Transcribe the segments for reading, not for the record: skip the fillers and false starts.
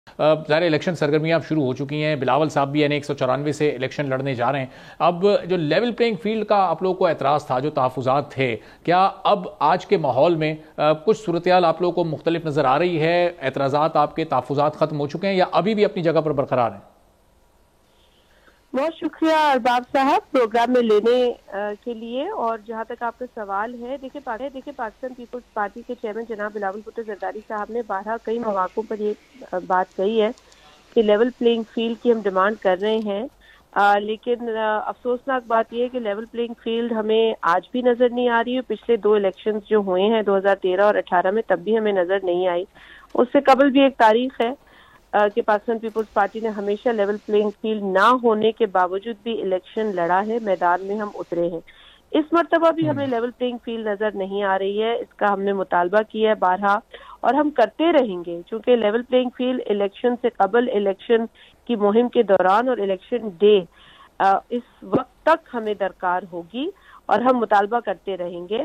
ظاہر الیکشن سرگرمیاں اب شروع ہو چکی ہیں، بلاول صاحب بھی یعنی 194 سے الیکشن لڑنے جا رہے ہیں۔ اب جو لیول پلینگ فیلڈ کا آپ لوگوں کو اعتراض تھا، جو تحفظات تھے، کیا اب آج کے ماحول میں کچھ صورتحال آپ لوگوں کو مختلف نظر آ رہی ہے؟ اعتراضات، آپ کے تحفظات ختم ہو چکے ہیں یا ابھی بھی اپنی جگہ پر برقرار ہیں؟ بہت شکریہ ارباب صاحب پروگرام میں لینے کے لیے۔ اور جہاں تک آپ کا سوال ہے، دیکھیں پاکستان پیپلز پارٹی کے چیئرمین جناب بلاول بھٹو زرداری صاحب نے بارہا کئی مواقعوں پر یہ بات کہی ہے کہ لیول پلینگ فیلڈ کی ہم ڈیمانڈ کر رہے ہیں، لیکن افسوسناک بات یہ ہے کہ لیول پلینگ فیلڈ ہمیں آج بھی نظر نہیں آ رہی ہے۔ پچھلے 2 الیکشنز جو ہوئے ہیں 2013 اور 2018 میں، تب بھی ہمیں نظر نہیں آئی۔ اس سے قبل بھی ایک تاریخ ہے کہ پاکستان پیپلز پارٹی نے ہمیشہ لیول پلینگ فیلڈ نہ ہونے کے باوجود بھی الیکشن لڑا ہے، میدان میں ہم اترے ہیں۔ اس مرتبہ بھی ہمیں لیول پلینگ فیلڈ نظر نہیں آ رہی ہے، اس کا ہم نے مطالبہ کیا ہے بارہا، اور ہم کرتے رہیں گے، چونکہ لیول پلینگ فیلڈ الیکشن سے قبل، الیکشن کی مہم کے دوران اور الیکشن ڈے اس وقت تک ہمیں درکار ہوگی اور ہم مطالبہ کرتے رہیں گے۔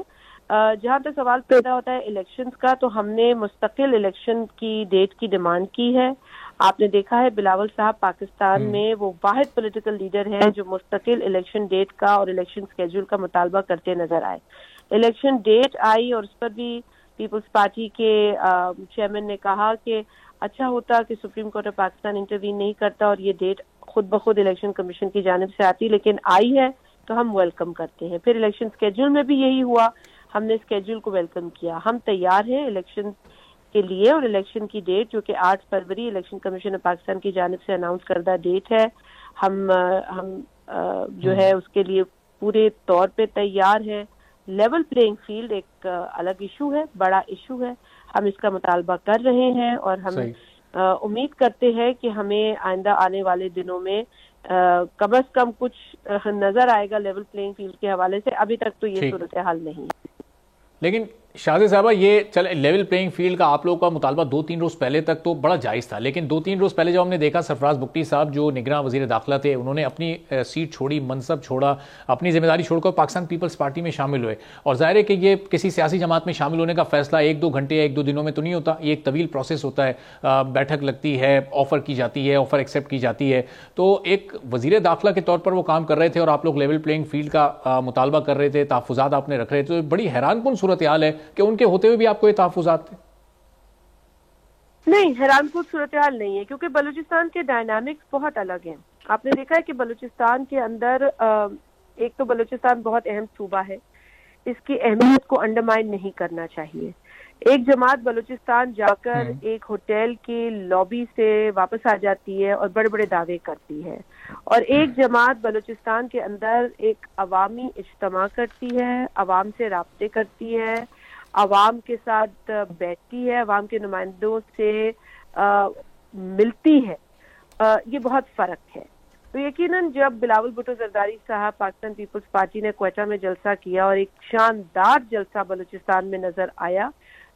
جہاں تک سوال پیدا ہوتا ہے الیکشنز کا، تو ہم نے مستقل الیکشن کی ڈیٹ کی ڈیمانڈ کی ہے۔ آپ نے دیکھا ہے بلاول صاحب پاکستان میں وہ واحد پولیٹیکل لیڈر ہیں جو مستقل الیکشن ڈیٹ کا اور الیکشن سکیجول کا مطالبہ کرتے نظر آئے۔ الیکشن ڈیٹ آئی اور اس پر بھی پیپلز پارٹی کے چیئرمین نے کہا کہ اچھا ہوتا کہ supreme court of Pakistan intervene نہیں کرتا اور یہ ڈیٹ خود بخود الیکشن کمیشن کی جانب سے آتی، لیکن آئی ہے تو ہم ویلکم کرتے ہیں۔ پھر الیکشن سکیجول میں بھی یہی ہوا، ہم نے اسکیجول کو ویلکم کیا۔ ہم تیار ہیں الیکشن کے لیے، اور الیکشن کی ڈیٹ جو کہ 8 فروری الیکشن کمیشن آف پاکستان کی جانب سے اناؤنس کردہ ڈیٹ ہے، ہم جو ہے اس کے لیے پورے طور پہ تیار ہے۔ لیول پلینگ فیلڈ ایک الگ ایشو ہے، بڑا ایشو ہے، ہم اس کا مطالبہ کر رہے ہیں، اور ہم امید کرتے ہیں کہ ہمیں آئندہ آنے والے دنوں میں کم از کم کچھ نظر آئے گا لیول پلینگ فیلڈ کے حوالے سے۔ ابھی تک تو یہ صورتحال نہیں ہے۔ لیکن شاہزاد صاحبہ، یہ چلے لیول پلینگ فیلڈ کا آپ لوگوں کا مطالبہ 2-3 روز پہلے تک تو بڑا جائز تھا، لیکن 2-3 روز پہلے جب ہم نے دیکھا سرفراز بگٹی صاحب جو نگراں وزیر داخلہ تھے، انہوں نے اپنی سیٹ چھوڑی، منصب چھوڑا، اپنی ذمہ داری چھوڑ کر پاکستان پیپلز پارٹی میں شامل ہوئے، اور ظاہر ہے کہ یہ کسی سیاسی جماعت میں شامل ہونے کا فیصلہ 1-2 گھنٹے یا 1-2 دنوں میں تو نہیں ہوتا، یہ ایک طویل پروسیس ہوتا ہے، بیٹھک لگتی ہے، آفر کی جاتی ہے، آفر ایکسیپٹ کی جاتی ہے۔ تو ایک وزیر داخلہ کے طور پر وہ کام کر رہے تھے اور آپ لوگ لیول پلینگ فیلڈ کا مطالبہ کر رہے تھے، تحفظات آپ نے رکھ رہے تھے، تو بڑی حیران کن صورتحال ہے کہ ان کے ہوتے ہوئے بھی آپ کو یہ تحفظات تھے۔ نہیں، حیران کن صورتحال نہیں ہے، کیونکہ بلوچستان کے ڈائنامکس بہت الگ ہیں۔ آپ نے دیکھا ہے کہ بلوچستان کے اندر ایک تو بلوچستان بہت اہم صوبہ ہے، اس کی اہمیت کو انڈرمائن نہیں کرنا چاہیے۔ ایک جماعت بلوچستان جا کر ایک ہوٹل کی لابی سے واپس آ جاتی ہے اور بڑے بڑے دعوے کرتی ہے، اور ایک جماعت بلوچستان کے اندر ایک عوامی اجتماع کرتی ہے، عوام سے رابطے کرتی ہے، عوام کے ساتھ بیٹھتی ہے، عوام کے نمائندوں سے ملتی ہے۔ یہ بہت فرق ہے۔ تو یقیناً جب بلاول بھٹو زرداری صاحب پاکستان پیپلز پارٹی نے کوئٹہ میں جلسہ کیا اور ایک شاندار جلسہ بلوچستان میں نظر آیا،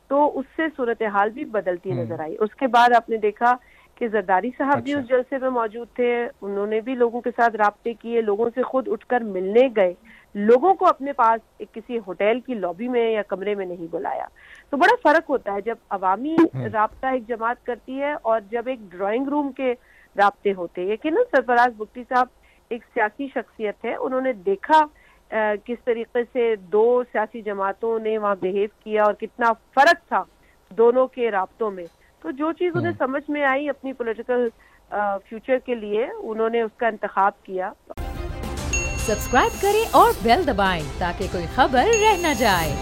تو اس سے صورتحال بھی بدلتی نظر آئی۔ اس کے بعد آپ نے دیکھا کہ زرداری صاحب بھی اس جلسے میں موجود تھے، انہوں نے بھی لوگوں کے ساتھ رابطے کیے، لوگوں سے خود اٹھ کر ملنے گئے، لوگوں کو اپنے پاس کسی ہوٹل کی لابی میں یا کمرے میں نہیں بلایا۔ تو بڑا فرق ہوتا ہے جب عوامی رابطہ ایک جماعت کرتی ہے اور جب ایک ڈرائنگ روم کے رابطے ہوتے ہیں۔ یقیناً سرفراز بگٹی صاحب ایک سیاسی شخصیت ہے، انہوں نے دیکھا کس طریقے سے 2 سیاسی جماعتوں نے وہاں بیہیو کیا اور کتنا فرق تھا دونوں کے رابطوں میں۔ تو جو چیز انہیں سمجھ میں آئی اپنی پولیٹیکل فیوچر کے لیے، انہوں نے اس کا انتخاب کیا۔ سبسکرائب کریں اور بیل دبائیں تاکہ کوئی خبر رہ نہ جائے۔